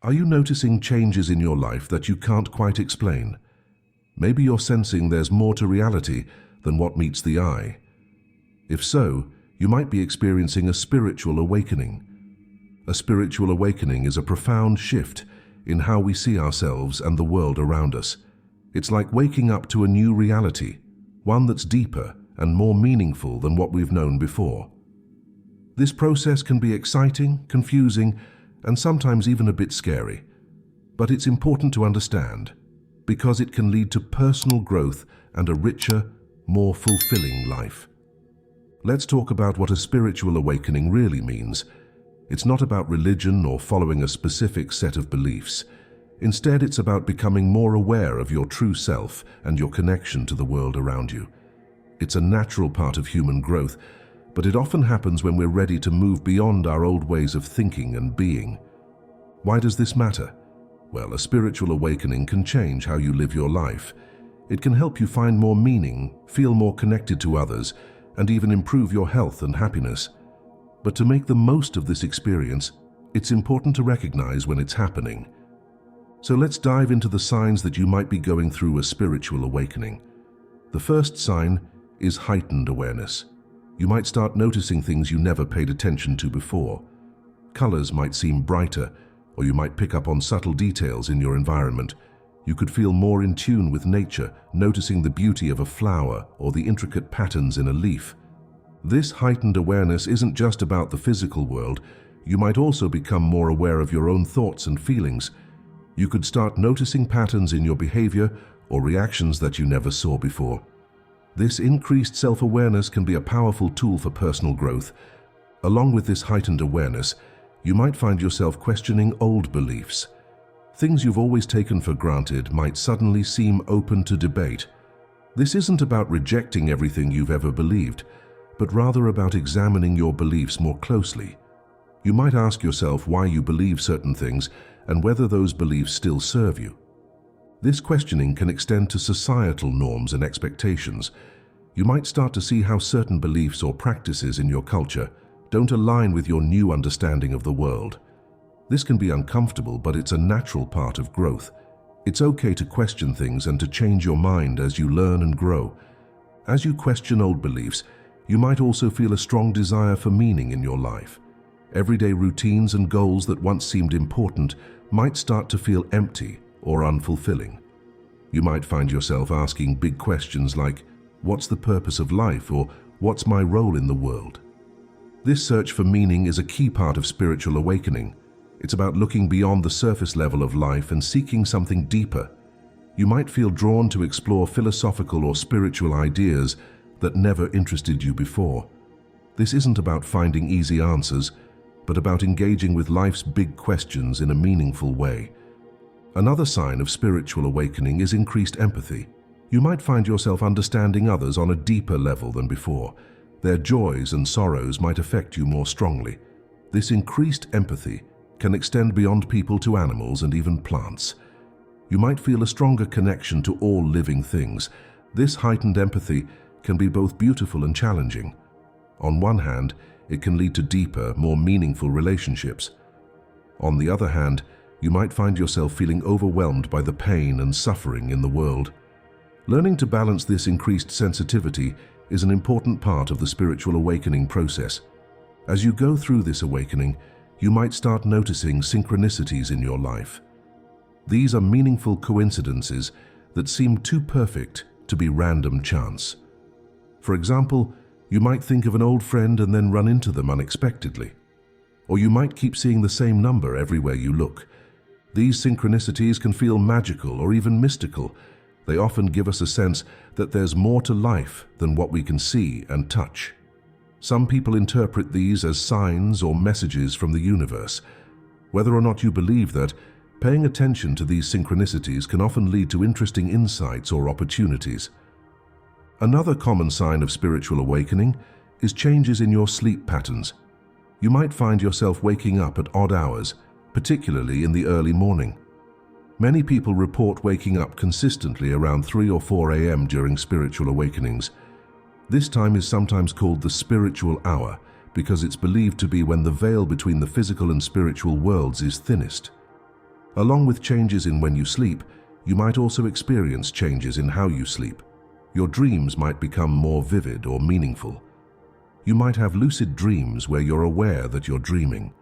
Are you noticing changes in your life that you can't quite explain? Maybe you're sensing there's more to reality than what meets the eye. If so, you might be experiencing a spiritual awakening. A spiritual awakening is a profound shift in how we see ourselves and the world around us. It's like waking up to a new reality, one that's deeper and more meaningful than what we've known before. This process can be exciting, confusing, and sometimes even a bit scary. But it's important to understand, because it can lead to personal growth and a richer, more fulfilling life. Let's talk about what a spiritual awakening really means. It's not about religion or following a specific set of beliefs. Instead, it's about becoming more aware of your true self and your connection to the world around you. It's a natural part of human growth, but it often happens when we're ready to move beyond our old ways of thinking and being. Why does this matter? Well, a spiritual awakening can change how you live your life. It can help you find more meaning, feel more connected to others, and even improve your health and happiness. But to make the most of this experience, it's important to recognize when it's happening. So let's dive into the signs that you might be going through a spiritual awakening. The first sign is heightened awareness. You might start noticing things you never paid attention to before. Colors might seem brighter, or you might pick up on subtle details in your environment. You could feel more in tune with nature, noticing the beauty of a flower or the intricate patterns in a leaf. This heightened awareness isn't just about the physical world. You might also become more aware of your own thoughts and feelings. You could start noticing patterns in your behavior or reactions that you never saw before. This increased self-awareness can be a powerful tool for personal growth. Along with this heightened awareness, you might find yourself questioning old beliefs. Things you've always taken for granted might suddenly seem open to debate. This isn't about rejecting everything you've ever believed, but rather about examining your beliefs more closely. You might ask yourself why you believe certain things and whether those beliefs still serve you. This questioning can extend to societal norms and expectations. You might start to see how certain beliefs or practices in your culture don't align with your new understanding of the world. This can be uncomfortable, but it's a natural part of growth. It's okay to question things and to change your mind as you learn and grow. As you question old beliefs, you might also feel a strong desire for meaning in your life. Everyday routines and goals that once seemed important might start to feel empty or unfulfilling. You might find yourself asking big questions like, what's the purpose of life, or what's my role in the world? This search for meaning is a key part of spiritual awakening. It's about looking beyond the surface level of life and seeking something deeper. You might feel drawn to explore philosophical or spiritual ideas that never interested you before. This isn't about finding easy answers, but about engaging with life's big questions in a meaningful way. Another sign of spiritual awakening is increased empathy. You might find yourself understanding others on a deeper level than before. Their joys and sorrows might affect you more strongly. This increased empathy can extend beyond people to animals and even plants. You might feel a stronger connection to all living things. This heightened empathy can be both beautiful and challenging. On one hand, it can lead to deeper, more meaningful relationships. On the other hand, you might find yourself feeling overwhelmed by the pain and suffering in the world. Learning to balance this increased sensitivity is an important part of the spiritual awakening process. As you go through this awakening, you might start noticing synchronicities in your life. These are meaningful coincidences that seem too perfect to be random chance. For example, you might think of an old friend and then run into them unexpectedly. Or you might keep seeing the same number everywhere you look. These synchronicities can feel magical or even mystical. They often give us a sense that there's more to life than what we can see and touch. Some people interpret these as signs or messages from the universe. Whether or not you believe that, paying attention to these synchronicities can often lead to interesting insights or opportunities. Another common sign of spiritual awakening is changes in your sleep patterns. You might find yourself waking up at odd hours, particularly in the early morning. Many people report waking up consistently around 3 or 4 a.m. during spiritual awakenings. This time is sometimes called the spiritual hour because it's believed to be when the veil between the physical and spiritual worlds is thinnest. Along with changes in when you sleep, you might also experience changes in how you sleep. Your dreams might become more vivid or meaningful. You might have lucid dreams where you're aware that you're dreaming.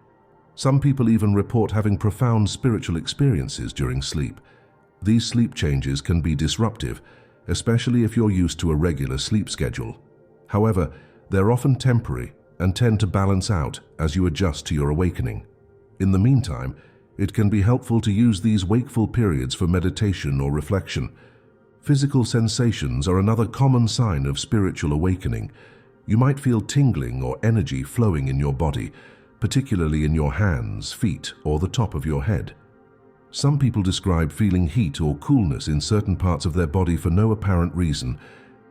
Some people even report having profound spiritual experiences during sleep. These sleep changes can be disruptive, especially if you're used to a regular sleep schedule. However, they're often temporary and tend to balance out as you adjust to your awakening. In the meantime, it can be helpful to use these wakeful periods for meditation or reflection. Physical sensations are another common sign of spiritual awakening. You might feel tingling or energy flowing in your body, particularly in your hands, feet, or the top of your head. Some people describe feeling heat or coolness in certain parts of their body for no apparent reason.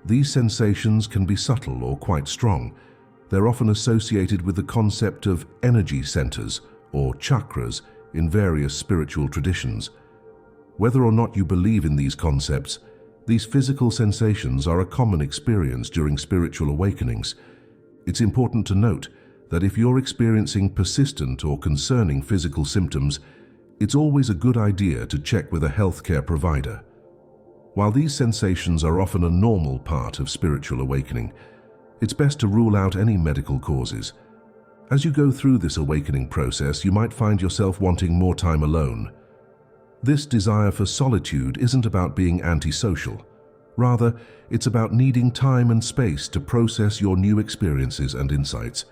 These sensations can be subtle or quite strong. They're often associated with the concept of energy centers or chakras in various spiritual traditions. Whether or not you believe in these concepts, these physical sensations are a common experience during spiritual awakenings. It's important to note that if you're experiencing persistent or concerning physical symptoms, it's always a good idea to check with a healthcare provider. While these sensations are often a normal part of spiritual awakening, it's best to rule out any medical causes. As you go through this awakening process, you might find yourself wanting more time alone. This desire for solitude isn't about being antisocial. Rather, it's about needing time and space to process your new experiences and insights.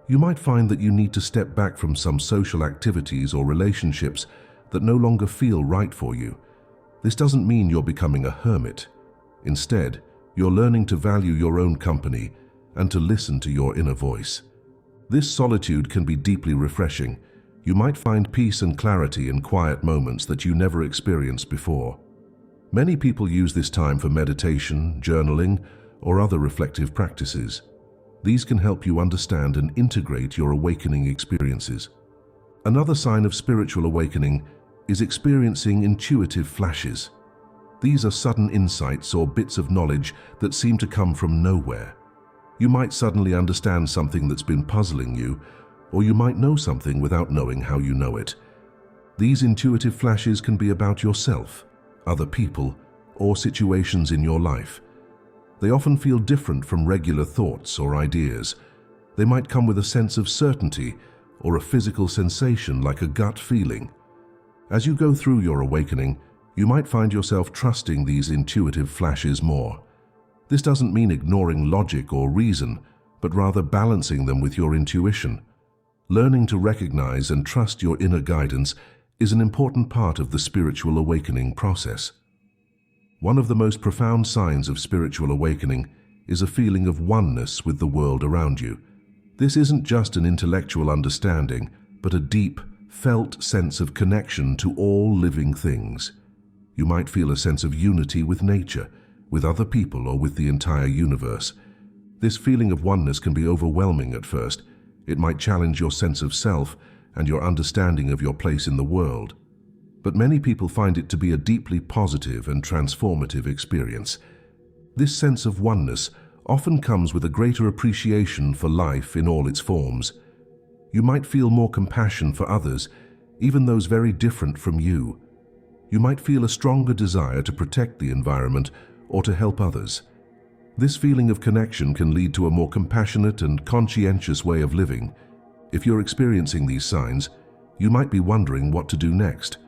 You might find that you need to step back from some social activities or relationships that no longer feel right for you. This doesn't mean you're becoming a hermit. Instead, you're learning to value your own company and to listen to your inner voice. This solitude can be deeply refreshing. You might find peace and clarity in quiet moments that you never experienced before. Many people use this time for meditation, journaling, or other reflective practices. These can help you understand and integrate your awakening experiences. Another sign of spiritual awakening is experiencing intuitive flashes. These are sudden insights or bits of knowledge that seem to come from nowhere. You might suddenly understand something that's been puzzling you, or you might know something without knowing how you know it. These intuitive flashes can be about yourself, other people, or situations in your life. They often feel different from regular thoughts or ideas. They might come with a sense of certainty or a physical sensation like a gut feeling. As you go through your awakening, you might find yourself trusting these intuitive flashes more. This doesn't mean ignoring logic or reason, but rather balancing them with your intuition. Learning to recognize and trust your inner guidance is an important part of the spiritual awakening process. One of the most profound signs of spiritual awakening is a feeling of oneness with the world around you. This isn't just an intellectual understanding, but a deep, felt sense of connection to all living things. You might feel a sense of unity with nature, with other people, or with the entire universe. This feeling of oneness can be overwhelming at first. It might challenge your sense of self and your understanding of your place in the world. But many people find it to be a deeply positive and transformative experience. This sense of oneness often comes with a greater appreciation for life in all its forms. You might feel more compassion for others, even those very different from you. You might feel a stronger desire to protect the environment or to help others. This feeling of connection can lead to a more compassionate and conscientious way of living. If you're experiencing these signs, you might be wondering what to do next.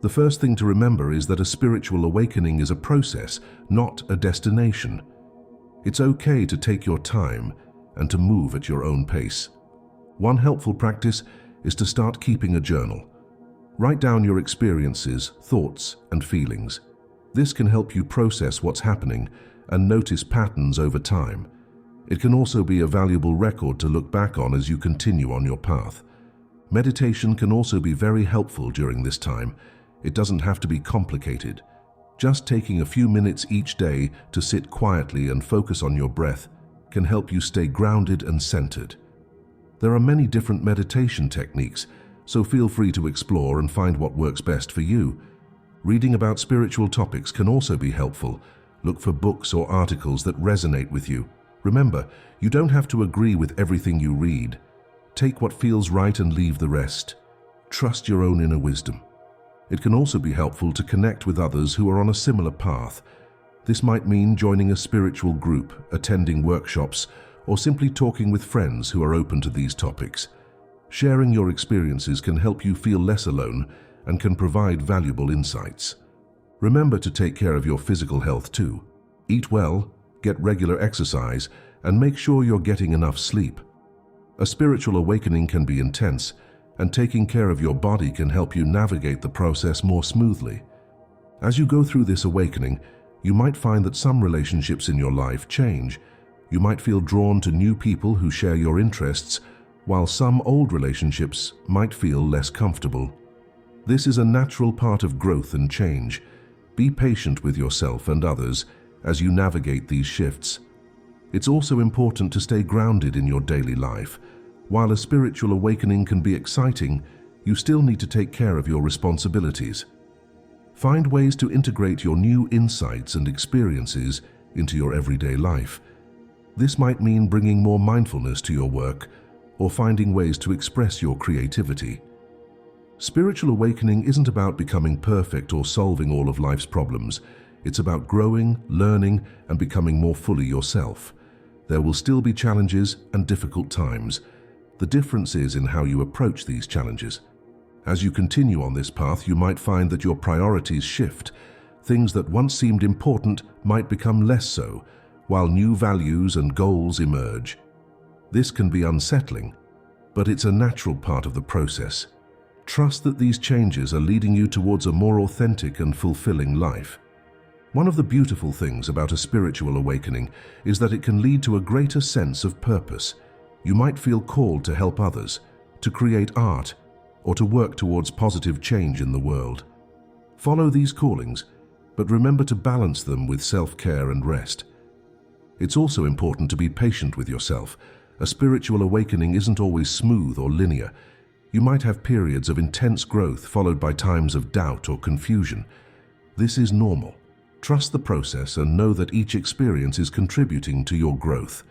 The first thing to remember is that a spiritual awakening is a process, not a destination. It's okay to take your time and to move at your own pace. One helpful practice is to start keeping a journal. Write down your experiences, thoughts, and feelings. This can help you process what's happening and notice patterns over time. It can also be a valuable record to look back on as you continue on your path. Meditation can also be very helpful during this time. It doesn't have to be complicated. Just taking a few minutes each day to sit quietly and focus on your breath can help you stay grounded and centered. There are many different meditation techniques, so feel free to explore and find what works best for you. Reading about spiritual topics can also be helpful. Look for books or articles that resonate with you. Remember, you don't have to agree with everything you read. Take what feels right and leave the rest. Trust your own inner wisdom. It can also be helpful to connect with others who are on a similar path. This might mean joining a spiritual group, attending workshops, or simply talking with friends who are open to these topics. Sharing your experiences can help you feel less alone and can provide valuable insights. Remember to take care of your physical health too. Eat well, get regular exercise, and make sure you're getting enough sleep. A spiritual awakening can be intense, and taking care of your body can help you navigate the process more smoothly. As you go through this awakening, you might find that some relationships in your life change. You might feel drawn to new people who share your interests, while some old relationships might feel less comfortable. This is a natural part of growth and change. Be patient with yourself and others as you navigate these shifts. It's also important to stay grounded in your daily life. While a spiritual awakening can be exciting, you still need to take care of your responsibilities. Find ways to integrate your new insights and experiences into your everyday life. This might mean bringing more mindfulness to your work or finding ways to express your creativity. Spiritual awakening isn't about becoming perfect or solving all of life's problems. It's about growing, learning, and becoming more fully yourself. There will still be challenges and difficult times. The difference is in how you approach these challenges. As you continue on this path, you might find that your priorities shift. Things that once seemed important might become less so, while new values and goals emerge. This can be unsettling, but it's a natural part of the process. Trust that these changes are leading you towards a more authentic and fulfilling life. One of the beautiful things about a spiritual awakening is that it can lead to a greater sense of purpose. You might feel called to help others, to create art, or to work towards positive change in the world. Follow these callings, but remember to balance them with self-care and rest. It's also important to be patient with yourself. A spiritual awakening isn't always smooth or linear. You might have periods of intense growth followed by times of doubt or confusion. This is normal. Trust the process and know that each experience is contributing to your growth.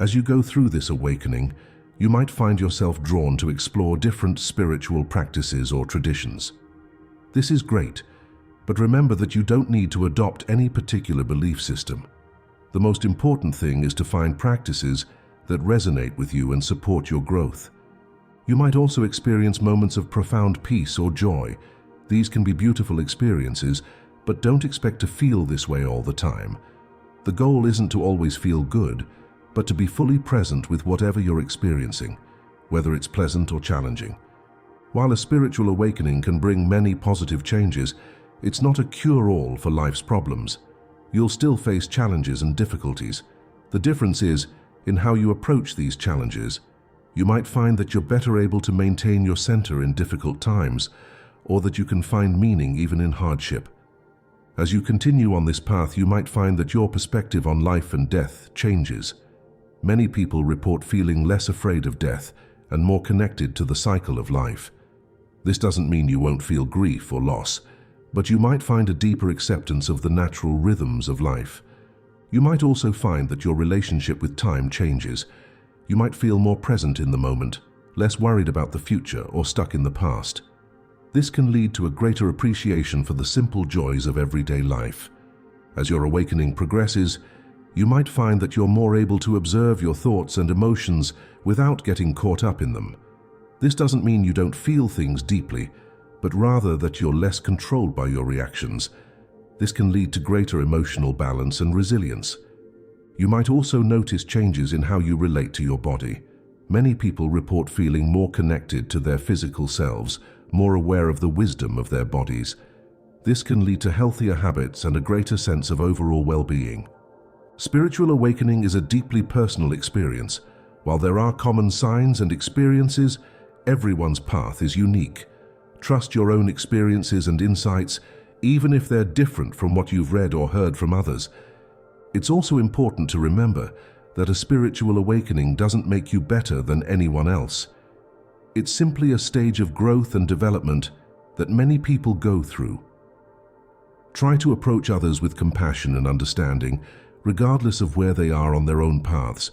As you go through this awakening, you might find yourself drawn to explore different spiritual practices or traditions. This is great, but remember that you don't need to adopt any particular belief system. The most important thing is to find practices that resonate with you and support your growth. You might also experience moments of profound peace or joy. These can be beautiful experiences, but don't expect to feel this way all the time. The goal isn't to always feel good, but to be fully present with whatever you're experiencing, whether it's pleasant or challenging. While a spiritual awakening can bring many positive changes, it's not a cure-all for life's problems. You'll still face challenges and difficulties. The difference is in how you approach these challenges. You might find that you're better able to maintain your center in difficult times, or that you can find meaning even in hardship. As you continue on this path, you might find that your perspective on life and death changes. Many people report feeling less afraid of death and more connected to the cycle of life. This doesn't mean you won't feel grief or loss, but you might find a deeper acceptance of the natural rhythms of life. You might also find that your relationship with time changes. You might feel more present in the moment, less worried about the future or stuck in the past. This can lead to a greater appreciation for the simple joys of everyday life. As your awakening progresses, you might find that you're more able to observe your thoughts and emotions without getting caught up in them. This doesn't mean you don't feel things deeply, but rather that you're less controlled by your reactions. This can lead to greater emotional balance and resilience. You might also notice changes in how you relate to your body. Many people report feeling more connected to their physical selves, more aware of the wisdom of their bodies. This can lead to healthier habits and a greater sense of overall well-being. Spiritual awakening is a deeply personal experience. While there are common signs and experiences, everyone's path is unique. Trust your own experiences and insights, even if they're different from what you've read or heard from others. It's also important to remember that a spiritual awakening doesn't make you better than anyone else. It's simply a stage of growth and development that many people go through. Try to approach others with compassion and understanding, regardless of where they are on their own paths.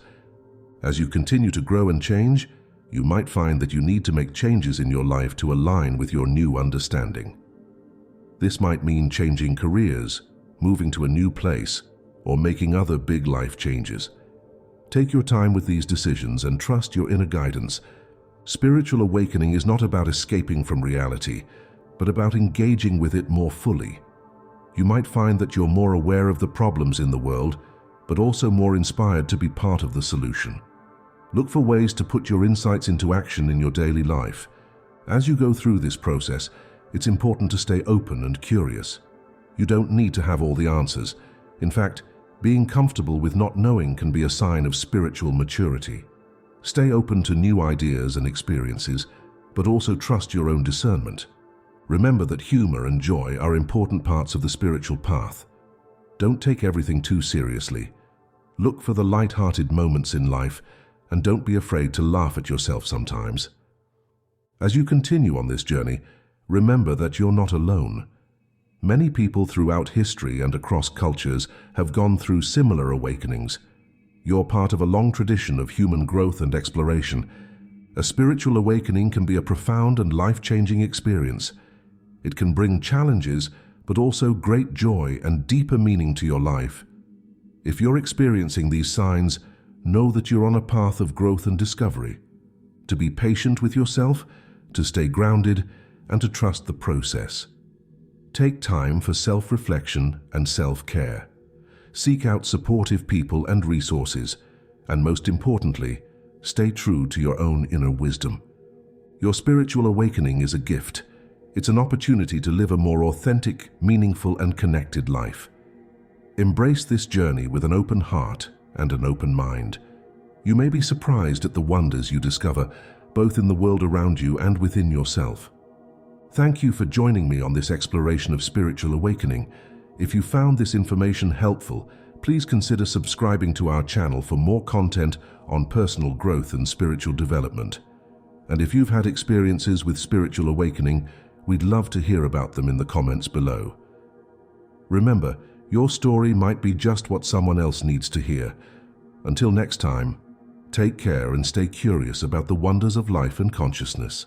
As you continue to grow and change, you might find that you need to make changes in your life to align with your new understanding. This might mean changing careers, moving to a new place, or making other big life changes. Take your time with these decisions and trust your inner guidance. Spiritual awakening is not about escaping from reality, but about engaging with it more fully. You might find that you're more aware of the problems in the world, but also more inspired to be part of the solution. Look for ways to put your insights into action in your daily life. As you go through this process, it's important to stay open and curious. You don't need to have all the answers. In fact, being comfortable with not knowing can be a sign of spiritual maturity. Stay open to new ideas and experiences, but also trust your own discernment. Remember that humor and joy are important parts of the spiritual path. Don't take everything too seriously. Look for the light-hearted moments in life, and don't be afraid to laugh at yourself sometimes. As you continue on this journey, remember that you're not alone. Many people throughout history and across cultures have gone through similar awakenings. You're part of a long tradition of human growth and exploration. A spiritual awakening can be a profound and life-changing experience. It can bring challenges, but also great joy and deeper meaning to your life. If you're experiencing these signs, know that you're on a path of growth and discovery. To be patient with yourself, to stay grounded, and to trust the process. Take time for self-reflection and self-care. Seek out supportive people and resources, and most importantly, stay true to your own inner wisdom. Your spiritual awakening is a gift. It's an opportunity to live a more authentic, meaningful, and connected life. Embrace this journey with an open heart and an open mind. You may be surprised at the wonders you discover, both in the world around you and within yourself. Thank you for joining me on this exploration of spiritual awakening. If you found this information helpful, please consider subscribing to our channel for more content on personal growth and spiritual development. And if you've had experiences with spiritual awakening, we'd love to hear about them in the comments below. Remember, your story might be just what someone else needs to hear. Until next time, take care and stay curious about the wonders of life and consciousness.